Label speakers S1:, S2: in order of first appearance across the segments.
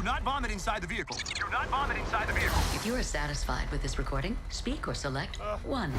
S1: not vomit inside the vehicle. Do not vomit inside the vehicle.
S2: If you are satisfied with this recording, speak or select 1.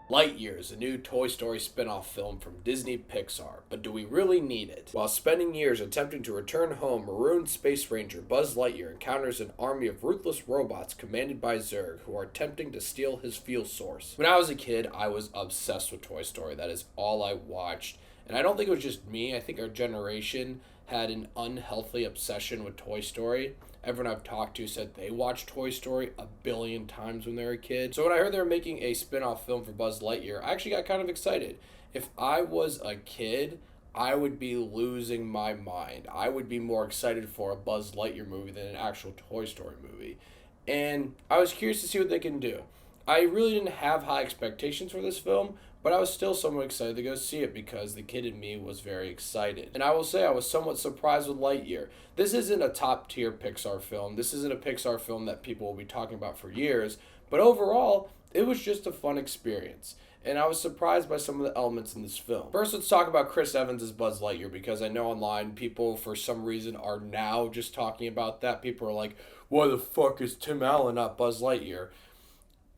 S3: Lightyear is a new Toy Story spin-off film from Disney Pixar, but do we really need it? While spending years attempting to return home, marooned Space Ranger Buzz Lightyear encounters an army of ruthless robots commanded by Zurg who are attempting to steal his fuel source. When I was a kid, I was obsessed with Toy Story. That is all I watched. And I don't think it was just me. I think our generation had an unhealthy obsession with Toy Story. Everyone I've talked to said they watched Toy Story a billion times when they were a kid. So when I heard they were making a spin-off film for Buzz Lightyear, I actually got kind of excited. If I was a kid, I would be losing my mind. I would be more excited for a Buzz Lightyear movie than an actual Toy Story movie. And I was curious to see what they can do. I really didn't have high expectations for this film, but I was still somewhat excited to go see it because the kid in me was very excited. And I will say I was somewhat surprised with Lightyear. This isn't a top-tier Pixar film. This isn't a Pixar film that people will be talking about for years. But overall, it was just a fun experience. And I was surprised by some of the elements in this film. First, let's talk about Chris Evans as Buzz Lightyear, because I know online people, for some reason, are now just talking about that. People are like, why the fuck is Tim Allen not Buzz Lightyear?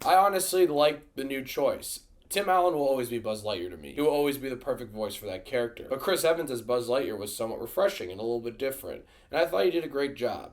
S3: I honestly like the new choice. Tim Allen will always be Buzz Lightyear to me. He will always be the perfect voice for that character. But Chris Evans as Buzz Lightyear was somewhat refreshing and a little bit different. And I thought he did a great job.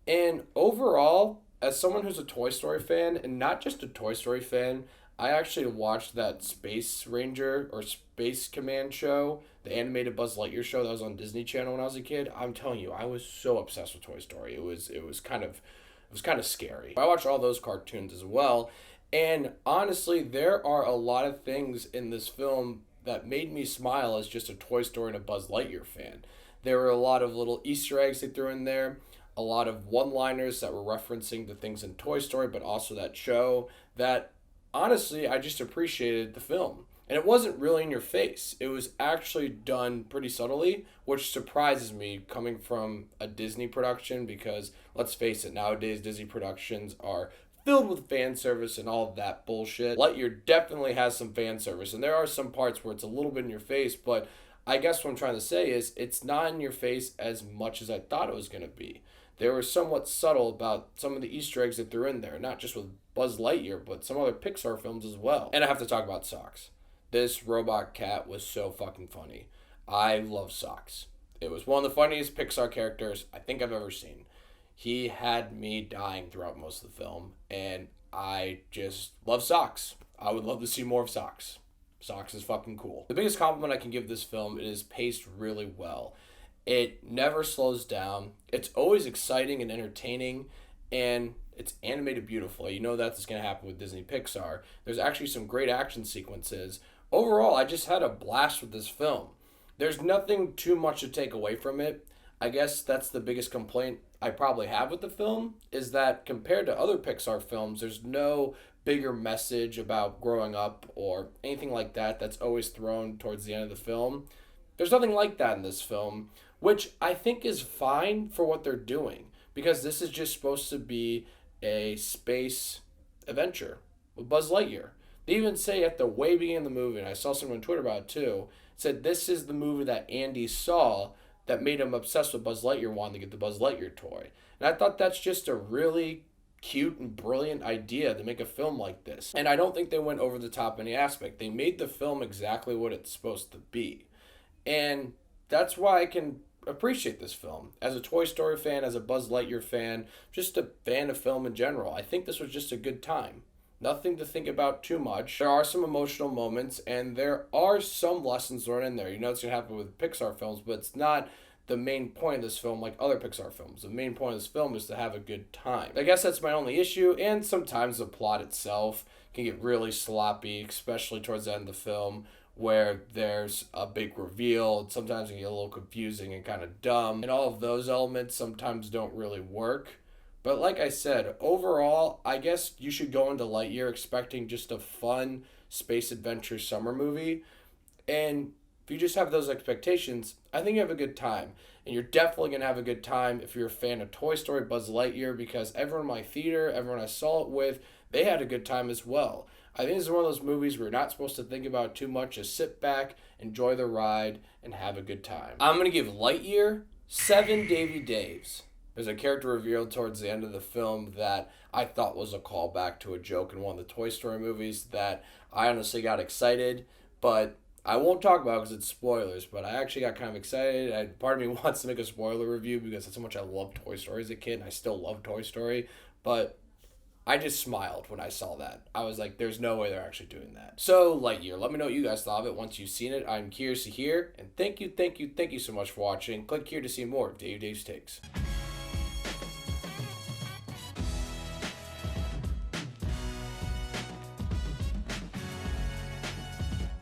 S3: And overall, as someone who's a Toy Story fan, and not just a Toy Story fan, I actually watched that Space Ranger or Space Command show, the animated Buzz Lightyear show that was on Disney Channel when I was a kid. I'm telling you, I was so obsessed with Toy Story. It was kind of scary. I watched all those cartoons as well. And honestly, there are a lot of things in this film that made me smile as just a Toy Story and a Buzz Lightyear fan. There were a lot of little Easter eggs they threw in there, a lot of one-liners that were referencing the things in Toy Story, but also that show, that honestly, I just appreciated the film. And it wasn't really in your face. It was actually done pretty subtly, which surprises me coming from a Disney production, because let's face it, nowadays Disney productions are filled with fan service and all of that bullshit. Lightyear definitely has some fan service, and there are some parts where it's a little bit in your face, but I guess what I'm trying to say is it's not in your face as much as I thought it was going to be. They were somewhat subtle about some of the Easter eggs that they're in there, not just with Buzz Lightyear, but some other Pixar films as well. And I have to talk about Socks. This robot cat was so fucking funny. I love Socks. It was one of the funniest Pixar characters I think I've ever seen. He had me dying throughout most of the film, and I just love Socks. I would love to see more of Socks. Socks is fucking cool. The biggest compliment I can give this film, it is paced really well. It never slows down. It's always exciting and entertaining, and it's animated beautifully. You know that's going to happen with Disney Pixar. There's actually some great action sequences. Overall, I just had a blast with this film. There's nothing too much to take away from it. I guess that's the biggest complaint I probably have with the film, is that compared to other Pixar films, there's no bigger message about growing up or anything like that that's always thrown towards the end of the film. There's nothing like that in this film, which I think is fine for what they're doing, because this is just supposed to be a space adventure with Buzz Lightyear. They even say at the way beginning of the movie, and I saw someone on Twitter about it too, said this is the movie that Andy saw that made him obsessed with Buzz Lightyear, wanting to get the Buzz Lightyear toy. And I thought that's just a really cute and brilliant idea to make a film like this. And I don't think they went over the top in any aspect. They made the film exactly what it's supposed to be. And that's why I can appreciate this film. As a Toy Story fan, as a Buzz Lightyear fan, just a fan of film in general, I think this was just a good time. Nothing to think about too much. There are some emotional moments, and there are some lessons learned in there. You know it's going to happen with Pixar films, but it's not the main point of this film like other Pixar films. The main point of this film is to have a good time. I guess that's my only issue, and sometimes the plot itself can get really sloppy, especially towards the end of the film, where there's a big reveal, and sometimes it can get a little confusing and kind of dumb, and all of those elements sometimes don't really work. But like I said, overall, I guess you should go into Lightyear expecting just a fun space adventure summer movie. And if you just have those expectations, I think you have a good time. And you're definitely going to have a good time if you're a fan of Toy Story, Buzz Lightyear, because everyone in my theater, everyone I saw it with, they had a good time as well. I think this is one of those movies where you're not supposed to think about too much. Just sit back, enjoy the ride, and have a good time. I'm going to give Lightyear 7 Davey Daves. There's a character revealed towards the end of the film that I thought was a callback to a joke in one of the Toy Story movies that I honestly got excited, but I won't talk about it because it's spoilers, but I actually got kind of excited. Part of me wants to make a spoiler review because that's how much I loved Toy Story as a kid, and I still love Toy Story, but I just smiled when I saw that. I was like, there's no way they're actually doing that. So, Lightyear, let me know what you guys thought of it once you've seen it. I'm curious to hear, and thank you so much for watching. Click here to see more of Dave's Takes.